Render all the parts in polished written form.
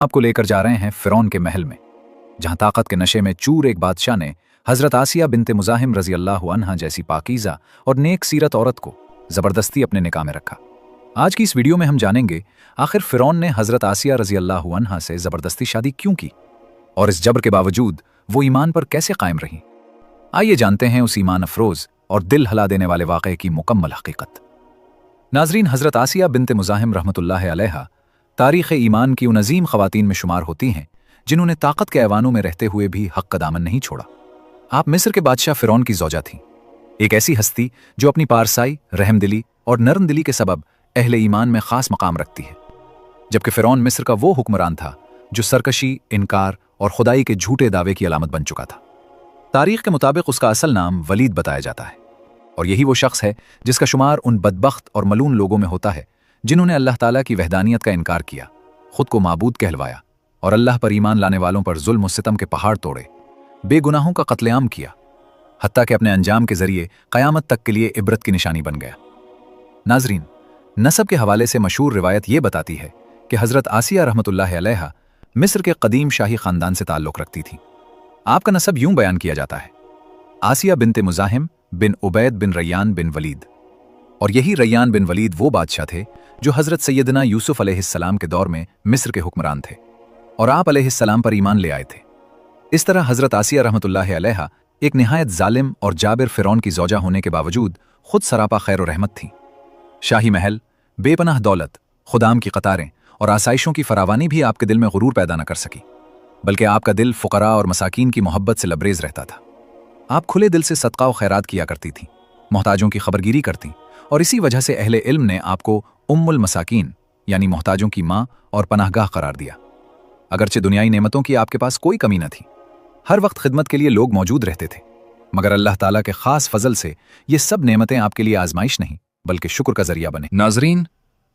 आपको लेकर जा रहे हैं फिरौन के महल में, जहां ताकत के नशे में चूर एक बादशाह ने हजरत आसिया बिनते मुजाहिम रजी अल्लाह अन्हा जैसी पाकीज़ा और नेक सीरत औरत को ज़बरदस्ती अपने निकाह में रखा। आज की इस वीडियो में हम जानेंगे आखिर फिरौन ने हजरत आसिया रजी अल्लाह अन्हा से ज़बरदस्ती शादी क्यों की और इस जबर के बावजूद वो ईमान पर कैसे कायम रही। आइए जानते हैं उस ईमान अफरोज़ और दिल हिला देने वाले वाक़े की मुकम्मल हकीकत। नाजरीन, हजरत आसिया बिनते मुजाहिम रहमतुल्लाह अलैहा तारीख़ ईमान की उन अजीम ख़वातीन में शुमार होती हैं जिन्होंने ताकत के ऐवानों में रहते हुए भी हक़ का दामन नहीं छोड़ा। आप मिस्र के बादशाह फिरौन की ज़ौजा थीं, एक ऐसी हस्ती जो अपनी पारसाई, रहमदिली और नरम दिली के सबब अहले ईमान में ख़ास मकाम रखती है। जबकि फिरौन मिस्र का वो हुक्मरान था जो सरकशी, इनकार और खुदाई के झूठे दावे की अलामत बन चुका था। तारीख़ के मुताबिक उसका असल नाम वलीद बताया जाता है और यही वो शख्स है जिसका शुमार उन बदबख्त और मलून लोगों में होता है जिन्होंने अल्लाह ताला की वहदानियत का इनकार किया, खुद को माबूद कहलवाया और अल्लाह पर ईमान लाने वालों पर जुल्म और सितम के पहाड़ तोड़े, बेगुनाहों का कत्लेआम किया, हत्ता कि अपने अंजाम के जरिए क़यामत तक के लिए इबरत की निशानी बन गया। नाजरीन, नसब के हवाले से मशहूर रिवायत ये बताती है कि हज़रत आसिया रहमतुल्लाह अलैहा मिस्र के कदीम शाही ख़ानदान से ताल्लुक़ रखती थी। आपका नसब यूं बयान किया जाता है, आसिया बिनते मुजाहिम बिन उबैद बिन रैयान बिन वलीद। और यही रैयान बिन वलीद वो बादशाह थे जो हज़रत सैयदना यूसुफ अलैहिस्सलाम के दौर में मिस्र के हुक्मरान थे और आप अलैहिस्सलाम पर ईमान ले आए थे। इस तरह हज़रत आसिया रहमतुल्लाह अलैहा एक निहायत जालिम और जाबिर फिरौन की ज़ौजा होने के बावजूद खुद सरापा खैर और रहमत थी। शाही महल, बेपनाह दौलत, खुदाम की कतारें और आसाइशों की फरावानी भी आपके दिल में गुरूर पैदा न कर सकी, बल्कि आपका दिल फ़ुक़रा और मसाकीन की मोहब्बत से लबरेज रहता था। आप खुले दिल से सदका व खैरात किया करती थीं, मोहताजों की खबरगिरी करती और इसी वजह से अहले इल्म ने आपको उम्मुल मसाकीन यानी मोहताजों की माँ और पनाहगाह करार दिया। अगरचे दुनियाई नेमतों की आपके पास कोई कमी न थी, हर वक्त खिदमत के लिए लोग मौजूद रहते थे, मगर अल्लाह ताला के ख़ास फजल से ये सब नेमतें आपके लिए आजमाइश नहीं बल्कि शुक्र का जरिया बने। नाजरीन,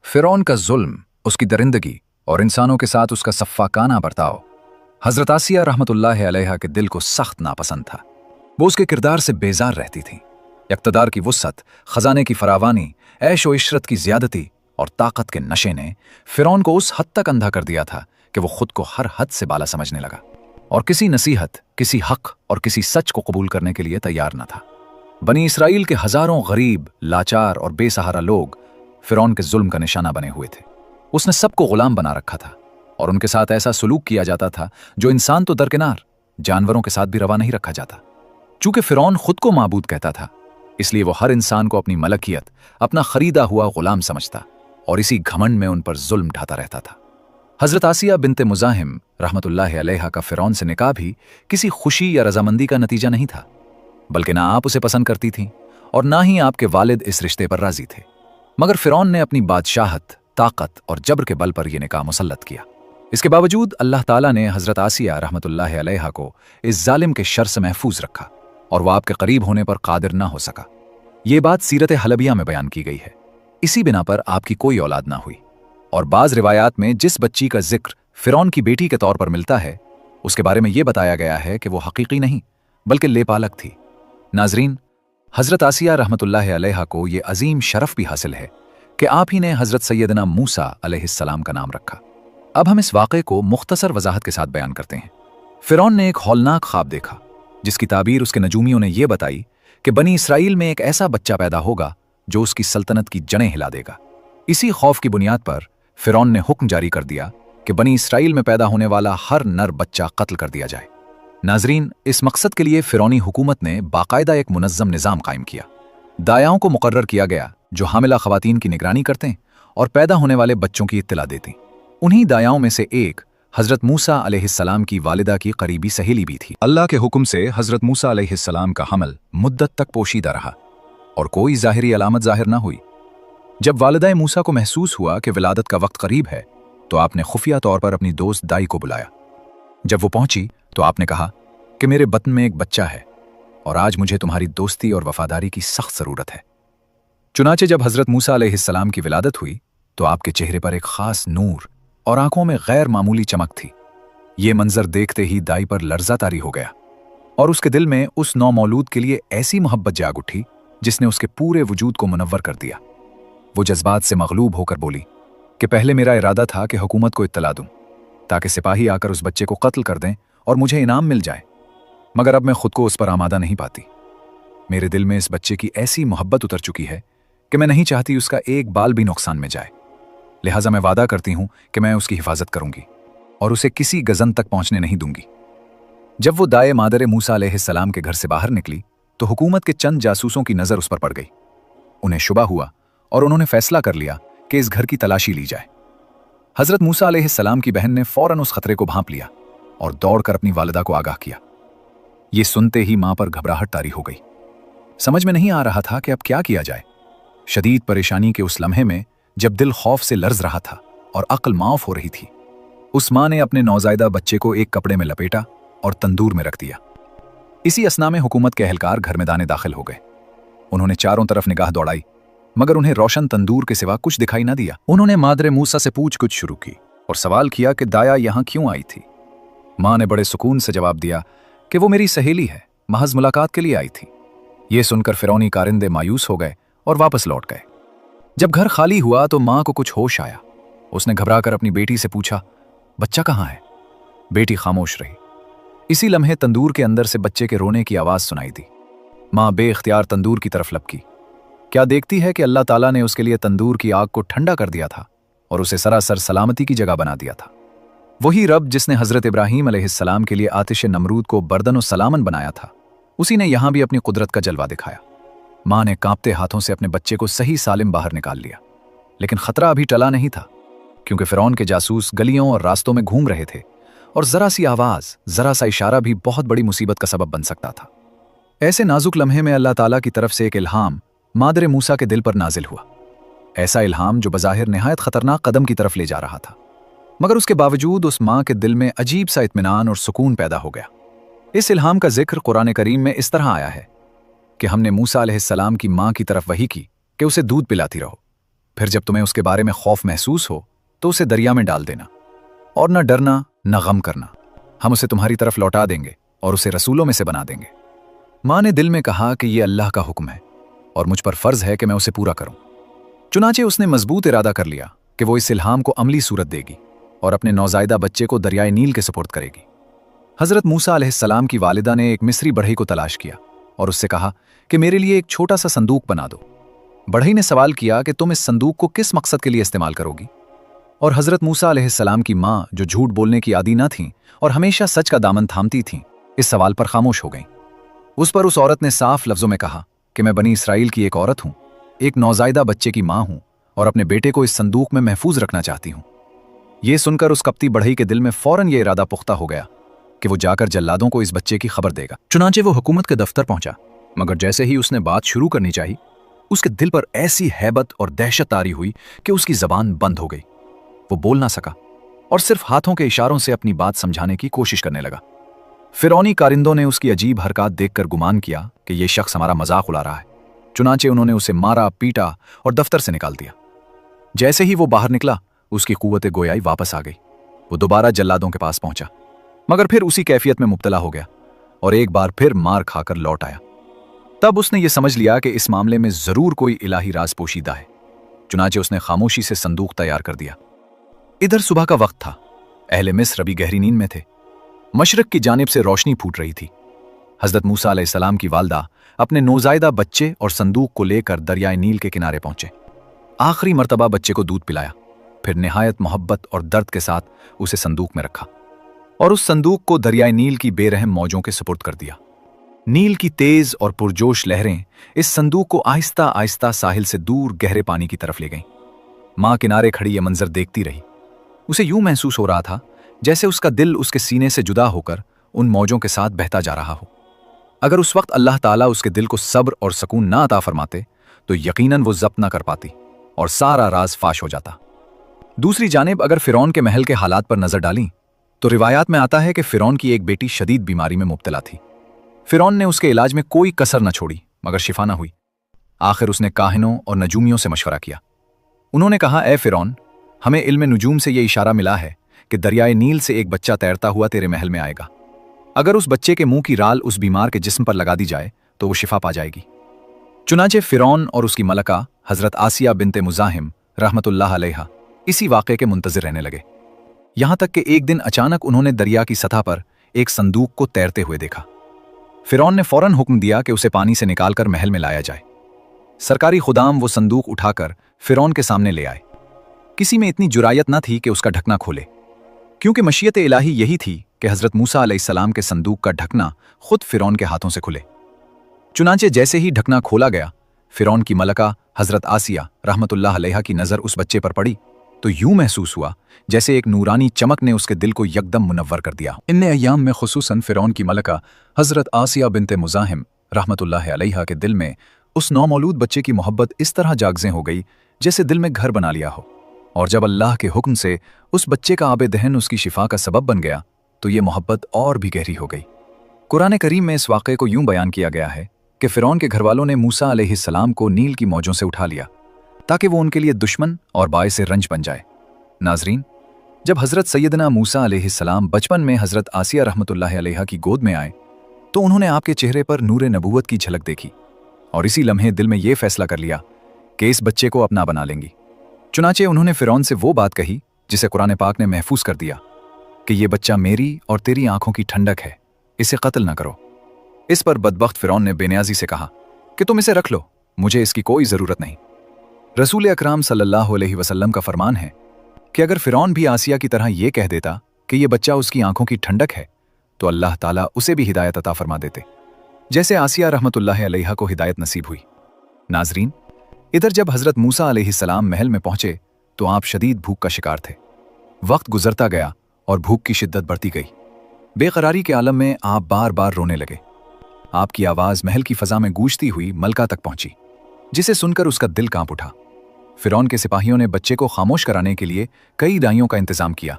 फिरौन का जुल्म, उसकी दरिंदगी और इंसानों के साथ उसका सफ़ाकाना बर्ताव हज़रत आसिया रहमतुल्लाह अलैहा के दिल को सख्त नापसंद था। वो उसके किरदार से बेजार रहती थी। इक़्तिदार की वुस्अत, ख़जाने की फरावानी, ऐश व इशरत की ज़्यादती और ताकत के नशे ने फिरौन को उस हद तक अंधा कर दिया था कि वो खुद को हर हद से बाला समझने लगा और किसी नसीहत, किसी हक़ और किसी सच को कबूल करने के लिए तैयार न था। बनी इसराइल के हज़ारों गरीब, लाचार और बेसहारा लोग फिरौन के जुल्म का निशाना बने हुए थे। उसने सबको ग़ुलाम बना रखा था और उनके साथ ऐसा सलूक किया जाता था जो इंसान तो दरकिनार, जानवरों के साथ भी रवा नहीं रखा जाता। चूंकि फिरौन खुद को माबूद कहता था, इसलिए वो हर इंसान को अपनी मलकियत, अपना खरीदा हुआ गुलाम समझता और इसी घमंड में उन पर जुल्म ढाता रहता था। हज़रत आसिया बिनते मुजाहिम रहमतुल्लाह अलैहा का फिरौन से निकाह भी किसी खुशी या रजामंदी का नतीजा नहीं था, बल्कि ना आप उसे पसंद करती थीं और ना ही आपके वालिद इस रिश्ते पर राजी थे। मगर फिरौन ने अपनी बादशाहत, ताकत और जबर के बल पर यह निकाह मुसल्लत किया। इसके बावजूद अल्लाह ताला ने हज़रत आसिया रहमतुल्लाह अलैहा को इस जालिम के शर से महफूज रखा और वह आपके करीब होने पर कादिर ना हो सका। ये बात सीरत हलबिया में बयान की गई है। इसी बिना पर आपकी कोई औलाद ना हुई और बाज़ रिवायात में जिस बच्ची का जिक्र फिरौन की बेटी के तौर पर मिलता है, उसके बारे में यह बताया गया है कि वो हकीकी नहीं बल्कि लेपालक थी। नाजरीन, हज़रत आसिया रहमतुल्लाह अलैहा को ये अजीम शरफ भी हासिल है कि आप ही ने हज़रत सैयदना मूसा अलैहिस्सलाम का नाम रखा। अब हम इस वाक़े को मुख्तसर वजाहत के साथ बयान करते हैं। फिरौन ने एक हौलनाक ख्वाब देखा जिसकी ताबीर उसके नजूमियों ने यह बताई कि बनी इसराइल में एक ऐसा बच्चा पैदा होगा जो उसकी सल्तनत की जड़ें हिला देगा। इसी खौफ की बुनियाद पर फिरौन ने हुक्म जारी कर दिया कि बनी इसराइल में पैदा होने वाला हर नर बच्चा कत्ल कर दिया जाए। नाजरीन, इस मकसद के लिए फिरौनी हुकूमत ने बाकायदा एक मुनज़्ज़म निज़ाम कायम किया। दायाओं को मुकर्रर किया गया जो हामिला ख़वातीन की निगरानी करते और पैदा होने वाले बच्चों की इत्तला देती। उन्हीं दायाओं में से एक हज़रत मूसा अलैहिस्सलाम की वालिदा की करीबी सहेली भी थी। अल्लाह के हुक्म से हज़रत मूसा अलैहिस्सलाम का हमल मुद्दत तक पोशीदा रहा और कोई ज़ाहिरी अलामत ज़ाहिर न हुई। जब वालिदा मूसा को महसूस हुआ कि विलादत का वक्त करीब है, तो आपने खुफिया तौर पर अपनी दोस्त दाई को बुलाया। जब वो पहुंची तो आपने कहा कि मेरे बतन में एक बच्चा है और आज मुझे तुम्हारी दोस्ती और वफादारी की सख्त ज़रूरत है। चुनाचे जब हज़रत मूसा अलैहिस्सलाम की विलादत हुई तो आपके चेहरे पर एक ख़ास नूर और आंखों में गैर मामूली चमक थी। ये मंजर देखते ही दाई पर लर्जा तारी हो गया और उसके दिल में उस नौमौलूद के लिए ऐसी मोहब्बत जाग उठी जिसने उसके पूरे वजूद को मुनव्वर कर दिया। वो जज्बात से मगलूब होकर बोली कि पहले मेरा इरादा था कि हुकूमत को इत्तला दूं, ताकि सिपाही आकर उस बच्चे को कत्ल कर दें और मुझे इनाम मिल जाए, मगर अब मैं खुद को उस पर आमादा नहीं पाती। मेरे दिल में इस बच्चे की ऐसी मोहब्बत उतर चुकी है कि मैं नहीं चाहती उसका एक बाल भी नुकसान में जाए। लिहाजा मैं वादा करती हूं कि मैं उसकी हिफाजत करूंगी और उसे किसी गजन तक पहुंचने नहीं दूंगी। जब वो दाए मादर मूसा अलैहिस्सलाम के घर से बाहर निकली तो हुकूमत के चंद जासूसों की नजर उस पर पड़ गई। उन्हें शुबा हुआ और उन्होंने फैसला कर लिया कि इस घर की तलाशी ली जाए। हजरत मूसा अलैहिस्सलाम की बहन ने फौरन उस खतरे को भांप लिया और दौड़कर अपनी वालिदा को आगाह किया। ये सुनते ही मां पर घबराहट तारी हो गई। समझ में नहीं आ रहा था कि अब क्या किया जाए। शदीद परेशानी के उस लम्हे में जब दिल खौफ से लर्ज रहा था और अक्ल माफ हो रही थी, उस मां ने अपने नौजायदा बच्चे को एक कपड़े में लपेटा और तंदूर में रख दिया। इसी असना में हुकूमत के अहलकार घर में दाने दाखिल हो गए। उन्होंने चारों तरफ निगाह दौड़ाई, मगर उन्हें रोशन तंदूर के सिवा कुछ दिखाई न दिया। उन्होंने मादरे मूसा से पूछ-गुछ शुरू की और सवाल किया कि दाया यहां क्यों आई थी। मां ने बड़े सुकून से जवाब दिया कि वो मेरी सहेली है, महज मुलाकात के लिए आई थी। ये सुनकर फिरौनी कारिंदे मायूस हो गए और वापस लौट गए। जब घर खाली हुआ तो मां को कुछ होश आया। उसने घबराकर अपनी बेटी से पूछा, बच्चा कहाँ है? बेटी खामोश रही। इसी लम्हे तंदूर के अंदर से बच्चे के रोने की आवाज सुनाई दी। मां बेख्तियार तंदूर की तरफ लपकी। क्या देखती है कि अल्लाह ताला ने उसके लिए तंदूर की आग को ठंडा कर दिया था और उसे सरासर सलामती की जगह बना दिया था। वही रब जिसने हजरत इब्राहीम अलैहिस्सलाम के लिए आतिश नमरूद को बर्दन और सलामन बनाया था, उसी ने यहां भी अपनी कुदरत का जलवा दिखाया। मां ने कांपते हाथों से अपने बच्चे को सही सालिम बाहर निकाल लिया, लेकिन खतरा अभी टला नहीं था, क्योंकि फिरौन के जासूस गलियों और रास्तों में घूम रहे थे और जरा सी आवाज, जरा सा इशारा भी बहुत बड़ी मुसीबत का सबब बन सकता था। ऐसे नाजुक लम्हे में अल्लाह ताला की तरफ से एक इल्हाम मादरे मूसा के दिल पर नाजिल हुआ। ऐसा इल्हाम जो बज़ाहिर निहायत खतरनाक कदम की तरफ ले जा रहा था, मगर उसके बावजूद उस मां के दिल में अजीब सा इत्मीनान और सुकून पैदा हो गया। इस इल्हाम का जिक्र कुरान करीम में इस तरह आया है कि हमने मूसा अलैहिस्सलाम की मां की तरफ वही की कि उसे दूध पिलाती रहो, फिर जब तुम्हें उसके बारे में खौफ महसूस हो तो उसे दरिया में डाल देना और न डरना न गम करना, हम उसे तुम्हारी तरफ लौटा देंगे और उसे रसूलों में से बना देंगे। मां ने दिल में कहा कि यह अल्लाह का हुक्म है और मुझ पर फर्ज है कि मैं उसे पूरा करूं। चुनाचे उसने मजबूत इरादा कर लिया कि वो इस इल्हाम को अमली सूरत देगी और अपने नौजायदा बच्चे को दरियाए नील के सुपुर्द करेगी। हजरत मूसा अलैहिस्सलाम की वालिदा ने एक मिस्री बढ़ई को तलाश किया और उससे कहा कि मेरे लिए एक छोटा सा संदूक बना दो। बढ़ई ने सवाल किया कि तुम इस संदूक को किस मकसद के लिए इस्तेमाल करोगी? और हजरत मूसा अलैहिस्सलाम की मां, जो झूठ बोलने की आदी न थीं और हमेशा सच का दामन थामती थीं, इस सवाल पर खामोश हो गईं। उस पर उस औरत ने साफ लफ्जों में कहा कि मैं बनी इसराइल की एक औरत हूं, एक नौजायदा बच्चे की मां हूं और अपने बेटे को इस संदूक में महफूज रखना चाहती हूं। यह सुनकर उस कपटी बढ़ई के दिल में फौरन यह इरादा पुख्ता हो गया कि वो जाकर जल्लादों को इस बच्चे की खबर देगा। चुनांचे वो हुकूमत के दफ्तर पहुंचा, मगर जैसे ही उसने बात शुरू करनी चाहिए, उसके दिल पर ऐसी हैबत और दहशत तारी हुई कि उसकी जबान बंद हो गई। वो बोल ना सका और सिर्फ हाथों के इशारों से अपनी बात समझाने की कोशिश करने लगा। फिरौनी कारिंदों ने उसकी अजीब हरकत देखकर गुमान किया कि यह शख्स हमारा मजाक उड़ा रहा है। चुनांचे उन्होंने उसे मारा, पीटा और दफ्तर से निकाल दिया। जैसे ही वो बाहर निकला, उसकी कुव्वत गोयाई वापस आ गई। वो दोबारा जल्लादों के पास पहुंचा, मगर फिर उसी कैफियत में मुब्तला हो गया और एक बार फिर मार खाकर लौट आया। तब उसने ये समझ लिया कि इस मामले में जरूर कोई इलाही राज पोशीदा है। चुनांचे उसने खामोशी से संदूक तैयार कर दिया। इधर सुबह का वक्त था। अहले मिस्र अभी गहरी नींद में थे। मशरक की जानिब से रोशनी फूट रही थी। हजरत मूसा अलैहिस्सलाम की वालदा अपने नौजायदा बच्चे और संदूक को लेकर दरियाए नील के किनारे पहुंचे। आखिरी मर्तबा बच्चे को दूध पिलाया, फिर निहायत मोहब्बत और दर्द के साथ उसे संदूक में रखा और उस संदूक को दरियाए नील की बेरहम मौजों के सुपुर्द कर दिया। नील की तेज और पुरजोश लहरें इस संदूक को आहिस्ता आहिस्ता साहिल से दूर गहरे पानी की तरफ ले गईं। मां किनारे खड़ी यह मंजर देखती रही। उसे यूं महसूस हो रहा था जैसे उसका दिल उसके सीने से जुदा होकर उन मौजों के साथ बहता जा रहा हो। अगर उस वक्त अल्लाह ताला उसके दिल को सब्र और सुकून ना अता फरमाते तो यकीनन वो जब्त ना कर पाती और सारा राज फाश हो जाता। दूसरी जानिब अगर फिरौन के महल के हालात पर नजर डाली तो रिवायात में आता है कि फिरौन की एक बेटी शदीद बीमारी में मुब्तला थी। फिरौन ने उसके इलाज में कोई कसर न छोड़ी, मगर शिफा न हुई। आखिर उसने काहिनों और नजूमियों से मशवरा किया। उन्होंने कहा, ए फिरौन, हमें इल्म नजूम से यह इशारा मिला है कि दरियाए नील से एक बच्चा तैरता हुआ तेरे महल में आएगा। अगर उस बच्चे के मुंह की राल उस बीमार के जिस्म पर लगा दी जाए तो वो शिफा पा जाएगी। चुनाचे फिरौन और उसकी मलका हजरत आसिया बिनते मुजाहिम रहमतुल्लाह अलैहा इसी वाक़े के मुंतज़िर रहने लगे। यहां तक कि एक दिन अचानक उन्होंने दरिया की सतह पर एक संदूक को तैरते हुए देखा। फिरौन ने फौरन हुक्म दिया कि उसे पानी से निकालकर महल में लाया जाए। सरकारी खुदाम वो संदूक उठाकर फिरौन के सामने ले आए। किसी में इतनी जुरायत न थी कि उसका ढकना खोले, क्योंकि मशीयत इलाही यही थी कि हजरत मूसा अलैहिस्सलाम के संदूक का ढकना खुद फिरौन के हाथों से खुले। चुनांचे जैसे ही ढकना खोला गया, फिरौन की मलका हजरत आसिया रहमतुल्लाह अलैहा की नजर उस बच्चे पर पड़ी तो यूं महसूस हुआ जैसे एक नूरानी चमक ने उसके दिल को यकदम मुनव्वर कर दिया। इन अय्याम में खुसूसन फिरौन की मलका हजरत आसिया बिन्ते मुज़ाहिम रहमतुल्लाह अलैहा के दिल में उस नौमौलूद बच्चे की मोहब्बत इस तरह जागज़े हो गई जैसे दिल में घर बना लिया हो। और जब अल्लाह के हुक्म से उस बच्चे का आबे दहन उसकी शिफा का सबब बन गया तो ये मोहब्बत और भी गहरी हो गई। कुरान करीम में इस वाक़े को यूं बयान किया गया है कि फिरौन के घरवालों ने मूसा अलैहिस्सलाम को नील की मौजों से उठा लिया ताकि वो उनके लिए दुश्मन और बाइस रंज बन जाए। नाजरीन, जब हज़रत सैयदना मूसा अलैहिस्सलाम बचपन में हज़रत आसिया रहमतुल्लाह अलैहा की गोद में आए तो उन्होंने आपके चेहरे पर नूरे नबूवत की झलक देखी और इसी लम्हे दिल में ये फैसला कर लिया कि इस बच्चे को अपना बना लेंगी। चुनाचे उन्होंने फिरौन से वो बात कही जिसे कुरान पाक ने महफूज कर दिया कि ये बच्चा मेरी और तेरी आंखों की ठंडक है, इसे कत्ल न करो। इस पर बदबख्त फिरौन ने बेनियाजी से कहा कि तुम इसे रख लो, मुझे इसकी कोई ज़रूरत नहीं। रसूल अकराम सल्लल्लाहु अलैहि वसल्लम का फरमान है कि अगर फिरौन भी आसिया की तरह ये कह देता कि ये बच्चा उसकी आंखों की ठंडक है तो अल्लाह ताला उसे भी हिदायत अता फरमा देते, जैसे आसिया रहमतुल्लाह अलैहा को हिदायत नसीब हुई। नाजरीन, इधर जब हज़रत मूसा अलैहिस्सलाम महल में पहुंचे तो आप शदीद भूख का शिकार थे। वक्त गुजरता गया और भूख की शिद्दत बढ़ती गई। बेकरारी के आलम में आप बार बार रोने लगे। आपकी आवाज़ महल की फ़ज़ा में गूंजती हुई मलका तक पहुंची, जिसे सुनकर उसका दिल कांप उठा। फिरौन के सिपाहियों ने बच्चे को खामोश कराने के लिए कई दाइयों का इंतजाम किया,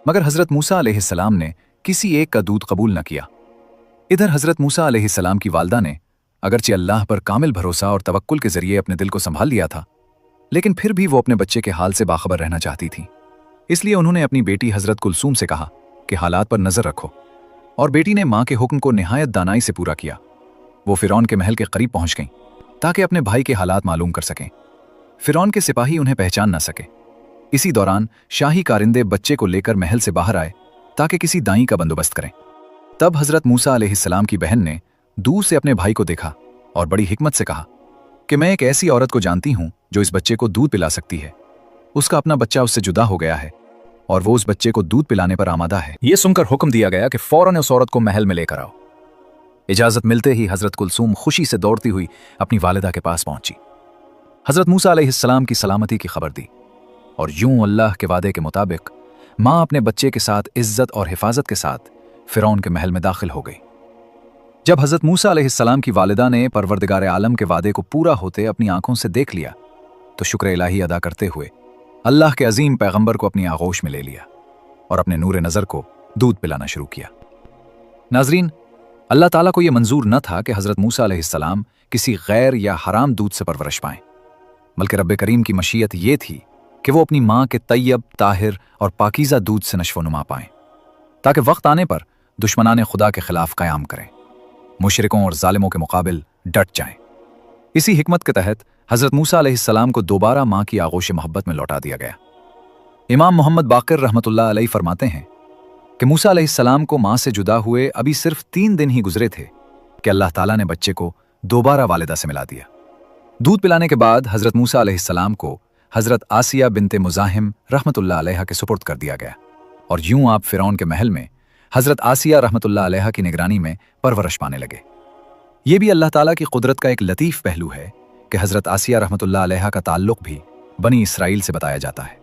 मगर हज़रत मूसा अलैहिस्सलाम ने किसी एक का दूध कबूल न किया। इधर हज़रत मूसा अलैहिस्सलाम की वालदा ने अगरचे अल्लाह पर कामिल भरोसा और तवक्कुल के जरिए अपने दिल को संभाल लिया था, लेकिन फिर भी वो अपने बच्चे के हाल से बाखबर रहना चाहती थी। इसलिए उन्होंने अपनी बेटी हज़रत कुलसूम से कहा कि हालात पर नज़र रखो, और बेटी ने माँ के हुक्म को निहायत दानाई से पूरा किया। वो फिरौन के महल के करीब पहुंच गईं ताकि अपने भाई के हालात मालूम कर सकें। फिरौन के सिपाही उन्हें पहचान न सके। इसी दौरान शाही कारिंदे बच्चे को लेकर महल से बाहर आए ताकि किसी दाई का बंदोबस्त करें। तब हज़रत मूसा अलैहिस्सलाम की बहन ने दूर से अपने भाई को देखा और बड़ी हिकमत से कहा कि मैं एक ऐसी औरत को जानती हूं जो इस बच्चे को दूध पिला सकती है। उसका अपना बच्चा उससे जुदा हो गया है और वो उस बच्चे को दूध पिलाने पर आमादा है। यह सुनकर हुक्म दिया गया कि फौरन उस औरत को महल में लेकर आओ। इजाजत मिलते ही हज़रत कुलसूम खुशी से दौड़ती हुई अपनी वालिदा के पास पहुंची। हज़रत मूसा अलैहिस्सलाम की सलामती की खबर दी और यूं अल्लाह के वादे के मुताबिक माँ अपने बच्चे के साथ इज्जत और हिफाजत के साथ फिरौन के महल में दाखिल हो गई। जब हज़रत मूसा अलैहिस्सलाम की वालिदा ने परवरदिगार आलम के वादे को पूरा होते अपनी आंखों से देख लिया तो शुक्र इलाही अदा करते हुए अल्लाह के अजीम पैगंबर को अपनी आगोश में ले लिया और अपने नूर नज़र को दूध पिलाना शुरू किया। नाजरीन, अल्लाह ताला को यह मंजूर न था कि हज़रत मूसा अलैहिस्सलाम किसी गैर या हराम दूध से परवरिश पाएं, बल्कि रब्बे करीम की मशीयत ये थी कि वो अपनी माँ के तैयब, ताहिर और पाकीज़ा दूध से नशो-नुमा पाएं, ताकि वक्त आने पर दुश्मनाने खुदा के खिलाफ क़याम करें, मुशरिकों और जालिमों के मुकाबिल डट जाएं। इसी हिकमत के तहत हज़रत मूसा अलैहिस्सलाम को दोबारा माँ की आगोश मोहब्बत में लौटा दिया गया। इमाम मोहम्मद बाक़िर रहमतुल्लाह अलैह फरमाते हैं कि मूसा अलैहिस्सलाम को माँ से जुदा हुए अभी सिर्फ 3 दिन ही गुजरे थे कि अल्लाह ताला ने बच्चे को दोबारा वालिदा से मिला दिया। दूध पिलाने के बाद हज़रत मूसा अलैहिस्सलाम को हज़रत आसिया बिन्ते मुज़ाहिम रहमतुल्लाह अलैहा के सुपुर्द कर दिया गया और यूं आप फिरौन के महल में हज़रत आसिया रहमतुल्लाह अलैहा की निगरानी में परवरिश पाने लगे। ये भी अल्लाह ताला की कुदरत का एक लतीफ़ पहलू है कि हज़रत आसिया रहमतुल्लाह अलैहा का ताल्लुक़ भी बनी इसराइल से बताया जाता है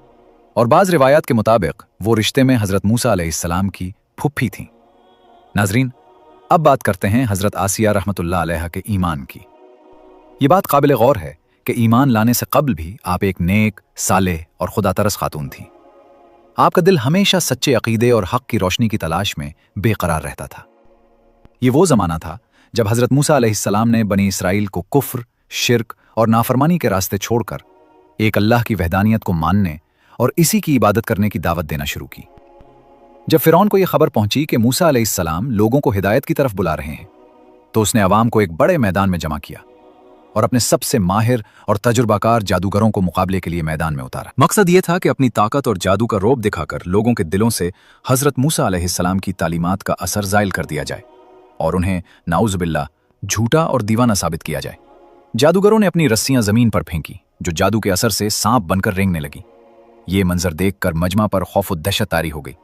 और बाज़ रिवायात के मुताबिक वो रिश्ते में हज़रत मूसा अलैहिस्सलाम की फुफ्फी थीं। नाजरीन, अब बात करते हैं हज़रत आसिया रहमतुल्लाह अलैहा के ईमान की। ये बात काबिल गौर है कि ईमान लाने से कबल भी आप एक नेक, सालेह और खुदा तरस खातून थीं। आपका दिल हमेशा सच्चे अकीदे और हक़ की रोशनी की तलाश में बेकरार रहता था। ये वो ज़माना था जब हज़रत मूसा अलैहिस्सलाम ने बनी इसराइल को कुफ्र, शिर्क और नाफरमानी के रास्ते छोड़कर एक अल्लाह की वहदानियत को मानने और इसी की इबादत करने की दावत देना शुरू की। जब फिरौन को यह खबर पहुंची कि मूसा अलैहिस्सलाम लोगों को हिदायत की तरफ बुला रहे हैं तो उसने अवाम को एक बड़े मैदान में जमा किया और अपने सबसे माहिर और तजुर्बाकार जादूगरों को मुकाबले के लिए मैदान में उतारा। मकसद ये था कि अपनी ताकत और जादू का रौब दिखाकर लोगों के दिलों से हजरत मूसा अलैहिस्सलाम की तालीमात का असर ज़ाइल कर दिया जाए और उन्हें नाउज़ुबिल्लाह झूठा और दीवाना साबित किया जाए। जादूगरों ने अपनी रस्सियां जमीन पर फेंकी, जो जादू के असर से सांप बनकर रेंगने लगी। ये मंजर देखकर मजमा पर खौफ और दहशत तारी हो गई।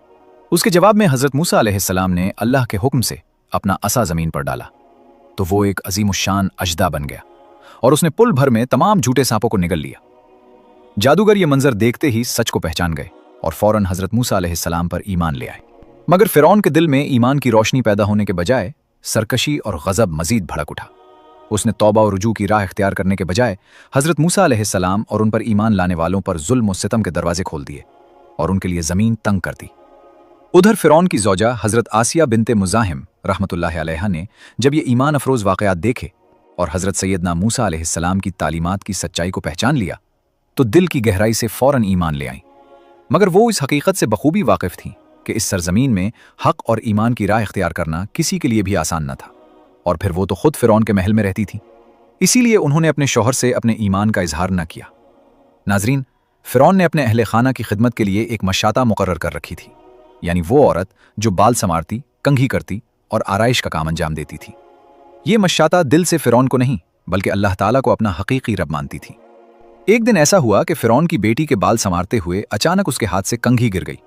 उसके जवाब में हजरत मूसा अलैहिस्सलाम ने अल्लाह के हुक्म से अपना असा जमीन पर डाला तो वो एक अजीमुशान अजदा बन गया और उसने पुल भर में तमाम झूठे सांपों को निगल लिया। जादूगर ये मंजर देखते ही सच को पहचान गए और फौरन हजरत मूसा अलैहिस्सलाम पर ईमान ले आए। मगर फिरौन के दिल में ईमान की रोशनी पैदा होने के बजाय सरकशी और गजब मजीद भड़क उठा। उसने तौबा और रुजू की राह इख्तियार करने के बजाय हजरत मूसा अलैहिस्सलाम और उन पर ईमान लाने वालों पर जुल्म और सितम के दरवाजे खोल दिए और उनके लिए जमीन तंग कर दी। उधर फिरौन की ज़ौजा हजरत आसिया बिनते मुज़ाहिम रहमतुल्लाह अलैहा ने जब ये ईमान अफरोज वाक़यात देखे और हजरत सैयदना मूसा अलैहिस्सलाम की तालीमात की सच्चाई को पहचान लिया तो दिल की गहराई से फौरन ईमान ले आईं। मगर वो इस हकीकत से बखूबी वाकिफ थीं कि इस सरजमीन में हक और ईमान की राह इख्तियार करना किसी के लिए भी आसान न था, और फिर वो तो खुद फिरौन के महल में रहती थी। इसीलिए उन्होंने अपने शौहर से अपने ईमान का इजहार न किया। नाजरीन, फिरौन ने अपने अहले खाना की खिदमत के लिए एक मशाता मुकर्रर कर रखी थी, यानी वो औरत जो बाल संवारती, कंघी करती और आराइश का काम अंजाम देती थी। ये मशाता दिल से फिरौन को नहीं बल्कि अल्लाह ताला को अपना हकीकी रब मानती थी। एक दिन ऐसा हुआ कि फिरौन की बेटी के बाल संवारते हुए अचानक उसके हाथ से कंघी गिर गई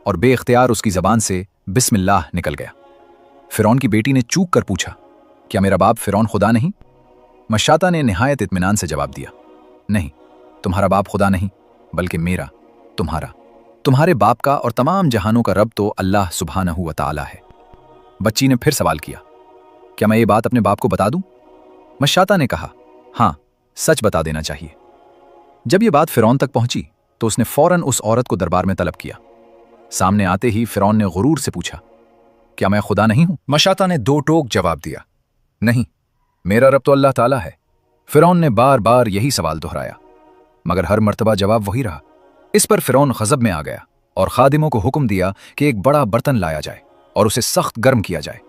और बेइख्तियार उसकी जबान से बिस्मिल्लाह निकल गया। फिरौन की बेटी ने चूक कर पूछा, क्या मेरा बाप फिरौन खुदा नहीं? मशाता ने निहायत इत्मीनान से जवाब दिया, नहीं, तुम्हारा बाप खुदा नहीं बल्कि मेरा, तुम्हारे बाप का और तमाम जहानों का रब तो अल्लाह सुब्हानहू व तआला है। बच्ची ने फिर सवाल किया, क्या मैं ये बात अपने बाप को बता दूं? मशाता ने कहा, हाँ, सच बता देना चाहिए। जब ये बात फिरौन तक पहुंची तो उसने फौरन उस औरत को दरबार में तलब किया। सामने आते ही फिरौन ने गुरूर से पूछा, क्या मैं खुदा नहीं हूं? मशाता ने दो टोक जवाब दिया, नहीं, मेरा रब तो अल्लाह ताला है। फिरौन ने बार बार यही सवाल दोहराया, मगर हर मर्तबा जवाब वही रहा। इस पर फिरौन गजब में आ गया और खादिमों को हुक्म दिया कि एक बड़ा बर्तन लाया जाए और उसे सख्त गर्म किया जाए।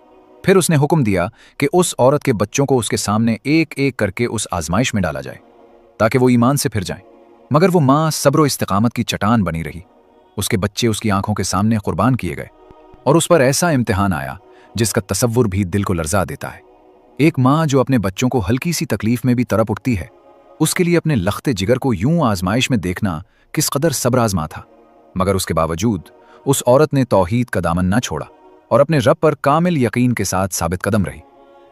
फिर उसने हुक्म दिया कि उस औरत के बच्चों को उसके सामने एक एक करके उस आजमाइश में डाला जाए ताकि वो ईमान से फिर जाएं। मगर वो माँ सब्र और इस्तिकामत की चट्टान बनी रही। उसके बच्चे उसकी आंखों के सामने कुर्बान किए गए और उस पर ऐसा इम्तिहान आया जिसका तसव्वुर भी दिल को लर्जा देता है। एक माँ जो अपने बच्चों को हल्की सी तकलीफ में भी तड़प उठती है, उसके लिए अपने लख्ते जिगर को यूं आजमाइश में देखना किस कदर सब्र आजमा था। मगर उसके बावजूद उस औरत ने तौहीद का दामन न छोड़ा और अपने रब पर कामिल यकीन के साथ साबित कदम रही।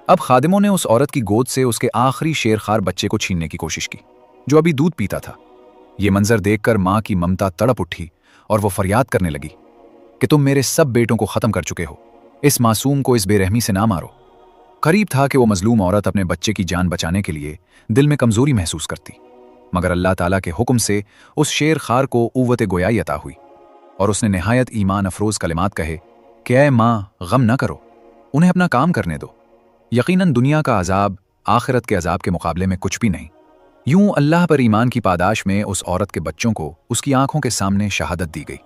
अब खादिमों ने उस औरत की गोद से उसके आखिरी शेरखार बच्चे को छीनने की कोशिश की जो अभी दूध पीता था। ये मंजर देखकर माँ की ममता तड़प उठी और वो फरियाद करने लगी कि तुम मेरे सब बेटों को खत्म कर चुके हो, इस मासूम को इस बेरहमी से ना मारो। करीब था कि वो मजलूम औरत अपने बच्चे की जान बचाने के लिए दिल में कमजोरी महसूस करती, मगर अल्लाह ताला के हुक्म से उस शेर खार को ऊवत गोयाई अता हुई और उसने निहायत ईमान अफरोज कलिमात कहे कि ऐ माँ, गम न करो, उन्हें अपना काम करने दो। यकीनन दुनिया का अजाब आखिरत के अजाब के मुकाबले में कुछ भी नहीं। यूं अल्लाह पर ईमान की पादाश में उस औरत के बच्चों को उसकी आंखों के सामने शहादत दी गई।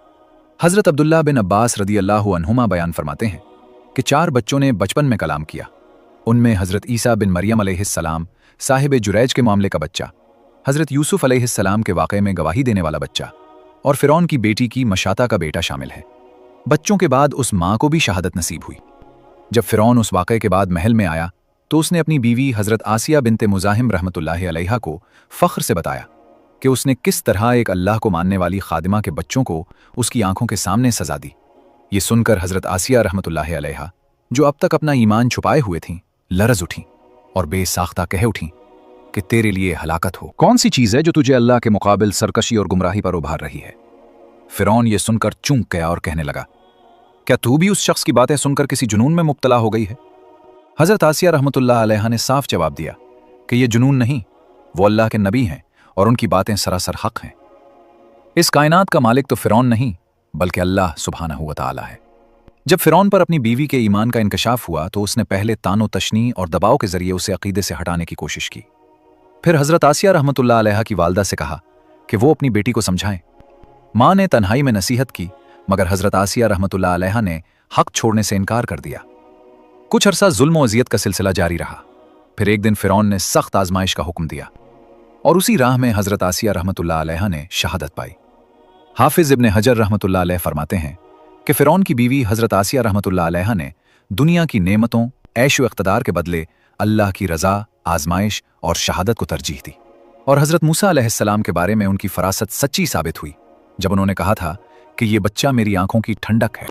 हजरत अब्दुल्लाह बिन अब्बास रदी अल्लाहु अन्हुमा बयान फरमाते हैं कि 4 बच्चों ने बचपन में कलाम किया। उनमें हजरत ईसा बिन मरियम अलैहिस्सलाम साहिब जुरैज के मामले का बच्चा, हजरत यूसुफ अलैहिस्सलाम के वाक़े में गवाही देने वाला बच्चा और फिरौन की बेटी की मशाता का बेटा शामिल है। बच्चों के बाद उस माँ को भी शहादत नसीब हुई। जब फिरौन उस वाक़े के बाद महल में आया तो उसने अपनी बीवी हजरत आसिया बिनते मुज़ाहिम रहमतुल्लाह अलैहा को फ़ख्र से बताया कि उसने किस तरह एक अल्लाह को मानने वाली खादिमा के बच्चों को उसकी आंखों के सामने सजा दी। ये सुनकर हजरत आसिया रहमतुल्लाह अलैहा, जो अब तक अपना ईमान छुपाए हुए थीं, लरज उठीं और बेसाख्ता कह उठीं कि तेरे लिए हलाकत हो। कौन सी चीज़ है जो तुझे अल्लाह के मुकाबिल सरकशी और गुमराही पर उभार रही है? फिरौन ये सुनकर चूक गया और कहने लगा, क्या तू भी उस शख्स की बातें सुनकर किसी जुनून में मुब्तला हो गई है? हजरत आसिया रहमतुल्लाह अलैहा ने साफ जवाब दिया कि ये जुनून नहीं, वो अल्लाह के नबी हैं और उनकी बातें सरासर हक हैं। इस कायनात का मालिक तो फिरौन नहीं बल्कि अल्लाह सुब्हानहू व तआला है। जब फिरौन पर अपनी बीवी के ईमान का इंकशाफ हुआ तो उसने पहले तानो तशनी और दबाव के जरिए उसे अकीदे से हटाने की कोशिश की। फिर हजरत आसिया रहमतुल्लाह अलैहा की वालदा से कहा कि वो अपनी बेटी को समझाएं। माँ ने तन्हाई में नसीहत की, मगर हजरत आसिया रहमतुल्लाह अलैहा ने हक छोड़ने से इनकार कर दिया। कुछ अरसा जुल्म और अजियत का सिलसिला जारी रहा। फिर एक दिन फिरौन ने सख्त आजमाइश का हुक्म दिया और उसी राह में हजरत आसिया रहमतुल्लाह अलैहा ने शहादत पाई। हाफिज इब्न हजर रहमतुल्लाह अलैह फरमाते हैं कि फिरौन की बीवी हजरत आसिया रहमतुल्लाह अलैहा ने दुनिया की नेमतों, ऐश व इख्तदार के बदले अल्लाह की रजा, आजमाइश और शहादत को तरजीह दी। और हजरत मूसा अलैहिस्सलाम के बारे में उनकी फरासत सच्ची साबित हुई जब उन्होंने कहा था कि ये बच्चा मेरी आंखों की ठंडक है।